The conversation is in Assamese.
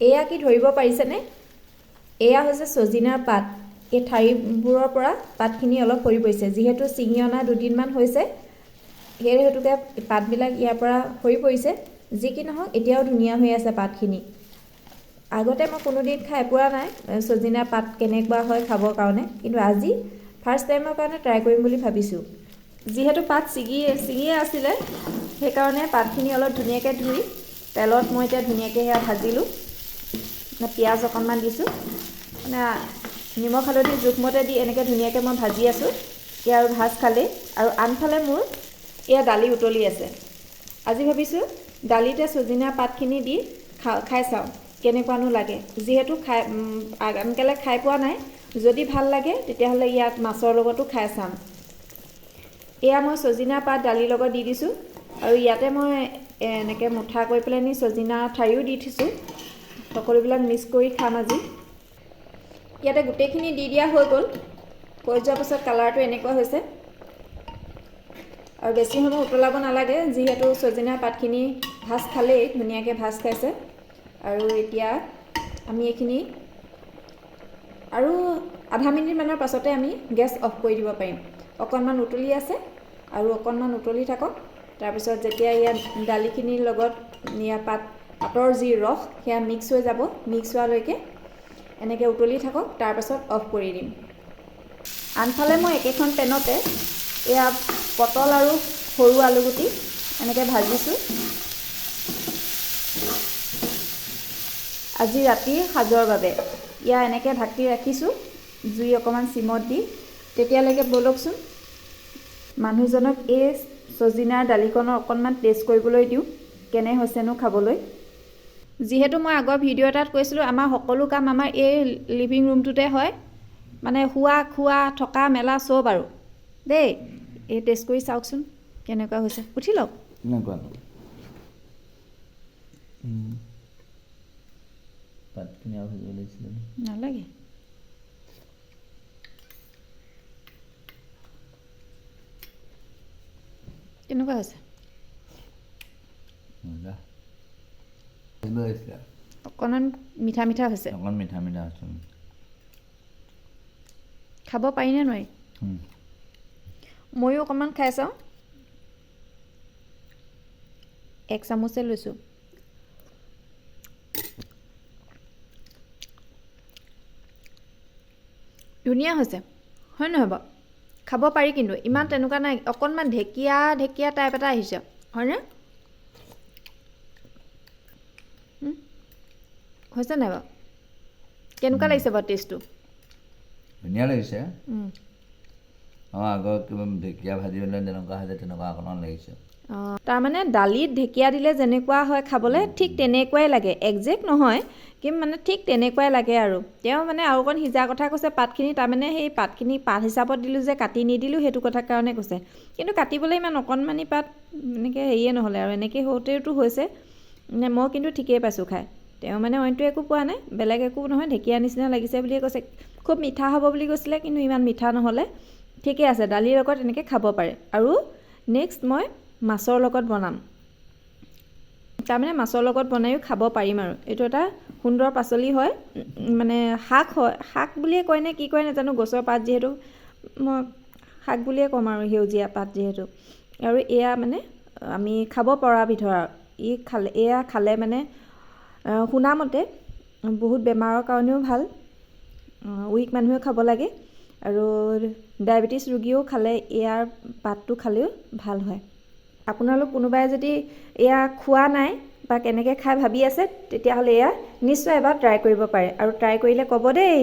এয়া কি ধৰিব পাৰিছেনে? এয়া হৈছে ছজিনাৰ পাত। এই ঠাৰিবোৰৰ পৰা পাতখিনি অলপ সৰি পৰিছে, যিহেতু ছিঙি অনা দুদিনমান হৈছে সেই হেতুকে পাতবিলাক ইয়াৰ পৰা সৰি পৰিছে। যি কি নহওক এতিয়াও ধুনীয়া হৈ আছে পাতখিনি। আগতে মই কোনোদিন খাই পোৱা নাই ছজিনাৰ পাত কেনেকুৱা হয় খাবৰ কাৰণে, কিন্তু আজি ফাৰ্ষ্ট টাইমৰ কাৰণে ট্ৰাই কৰিম বুলি ভাবিছোঁ। যিহেতু পাত ছিঙিয়ে আছিলে সেইকাৰণে পাতখিনি অলপ ধুনীয়াকৈ ধুই তেলত মই এতিয়া ধুনীয়াকৈ সেয়া ভাজিলোঁ। পিঁয়াজ অকণমান দিছোঁ, মানে নিমখ হালধি জোখমতে দি এনেকৈ ধুনীয়াকৈ মই ভাজি আছোঁ। ইয়াৰ ভাজ খালেই। আৰু আনফালে মোৰ এয়া দালি উতলি আছে। আজি ভাবিছোঁ দালিতে ছজিনাৰ পাতখিনি দি খাই চাওঁ কেনেকুৱানো লাগে। যিহেতু আনকালে খাই পোৱা নাই, যদি ভাল লাগে তেতিয়াহ'লে ইয়াত মাছৰ লগতো খাই চাম। এয়া মই ছজিনাৰ পাত দালিৰ লগত দি দিছোঁ, আৰু ইয়াতে মই এনেকৈ মুঠা কৰি পেলাই নি ছজিনা ঠাৰিও দি থৈছোঁ। সকলোবিলাক মিক্স কৰি খাম আজি। ইয়াতে গোটেইখিনি দি দিয়া হৈ গ'ল। হৈ যোৱাৰ পাছত কালাৰটো এনেকুৱা হৈছে। আৰু বেছি সময় উতলাব নালাগে, যিহেতু ছজিনাৰ পাতখিনি ভাজ খালেই, ধুনীয়াকৈ ভাজ খাইছে। আৰু এতিয়া আমি এইখিনি আৰু আধা মিনিটমানৰ পাছতে আমি গেছ অফ কৰি দিব পাৰিম। অকণমান উতলি আছে আৰু অকণমান উতলি থাকক। তাৰপিছত যেতিয়া ইয়াত দালিখিনিৰ লগত পাতৰ যি ৰস সেয়া মিক্স হৈ যাব, মিক্স হোৱালৈকে এনেকৈ উতলি থাকক, তাৰপাছত অফ কৰি দিম। আনফালে মই একেখন পেনতে এয়া পটল আৰু সৰু আলুগুটি এনেকৈ ভাজিছোঁ। আজি ৰাতিৰ সাজৰ বাবে ইয়াৰ এনেকৈ ঢাকি ৰাখিছোঁ, জুই অকণমান চিমত দি। তেতিয়ালৈকে ব'লকচোন মানুহজনক এই ছজিনাৰ দালিকণৰ অকণমান টেষ্ট কৰিবলৈ দিওঁ, কেনে হৈছেনো খাবলৈ। যিহেতু মই আগৰ ভিডিঅ' এটাত কৈছিলোঁ আমাৰ সকলো কাম আমাৰ এই লিভিং ৰুমটোতে হয়, মানে শোৱা খোৱা থকা মেলা চব আৰু দেই। এই টেষ্ট কৰি চাওকচোন কেনেকুৱা হৈছে। উঠি লওক। নালাগে। কেনেকুৱা হৈছে? অকণমান মিঠা মিঠা হৈছে। খাব পাৰিনে নোৱাৰি? ময়ো অকণমান খাই চাওঁ। 1 চামুচে লৈছোঁ। ধুনীয়া হৈছে, হয় নহয় বাৰু? খাব পাৰি, কিন্তু ইমান তেনেকুৱা নাই। অকণমান ঢেকীয়া টাইপ এটা আহিছে, হয়নে? হৈছে নাই বাৰু? কেনেকুৱা লাগিছে বাৰু টেষ্টটো? ধুনীয়া লাগিছে। আগৰ কিবা ঢেকীয়া ভাজি হ'লে যেনেকুৱা হয় তেনেকুৱা অকণমান লাগিছে। তাৰমানে দালিত ঢেকীয়া দিলে যেনেকুৱা হয় খাবলৈ, ঠিক তেনেকুৱাই লাগে। একজেক্ট নহয়, কিন্তু মানে ঠিক তেনেকুৱাই লাগে আৰু। তেওঁ মানে আৰু অকণ সিজা কথা কৈছে পাতখিনি, তাৰমানে সেই পাতখিনি পাত হিচাপত দিলোঁ যে কাটি নিদিলোঁ, সেইটো কথাৰ কাৰণে কৈছে। কিন্তু কাটিবলৈ ইমান অকণমানি পাত এনেকৈ হেৰিয়ে নহ'লে আৰু, এনেকৈ হওঁতেওতো হৈছে। মই কিন্তু ঠিকেই পাইছোঁ খাই। তেওঁ মানে অইনটো একো পোৱা নাই, বেলেগ একো নহয়, ঢেকীয়া নিচিনা লাগিছে বুলিয়ে কৈছে। খুব মিঠা হ'ব বুলি কৈছিলে, কিন্তু ইমান মিঠা নহ'লে। ঠিকে আছে, দালিৰ লগত এনেকৈ খাব পাৰে। আৰু নেক্সট মই মাছৰ লগত বনাম। তাৰমানে মাছৰ লগত বনায়ো খাব পাৰিম আৰু। এইটো এটা সুন্দৰ পাচলি হয়, মানে শাক হয়। শাক বুলিয়ে কয় নে কি কয় নাজানো, গছৰ পাত যিহেতু মই শাক বুলিয়ে ক'ম আৰু, সেউজীয়া পাত যিহেতু। আৰু এয়া মানে আমি খাব পৰা বিধৰ আৰু। এয়া খালে মানে শুনামতে বহুত বেমাৰৰ কাৰণেও ভাল, উইক মানুহে খাব লাগে। আৰু ডায়েবেটিছ ৰোগীও খালে ইয়াৰ পাতটো খালেও ভাল হয়। আপোনালোক কোনোবাই যদি এয়া খোৱা নাই বা কেনেকৈ খাই ভাবি আছে, তেতিয়াহ'লে এয়া নিশ্চয় এবাৰ ট্ৰাই কৰিব পাৰে। আৰু ট্ৰাই কৰিলে ক'ব দেই।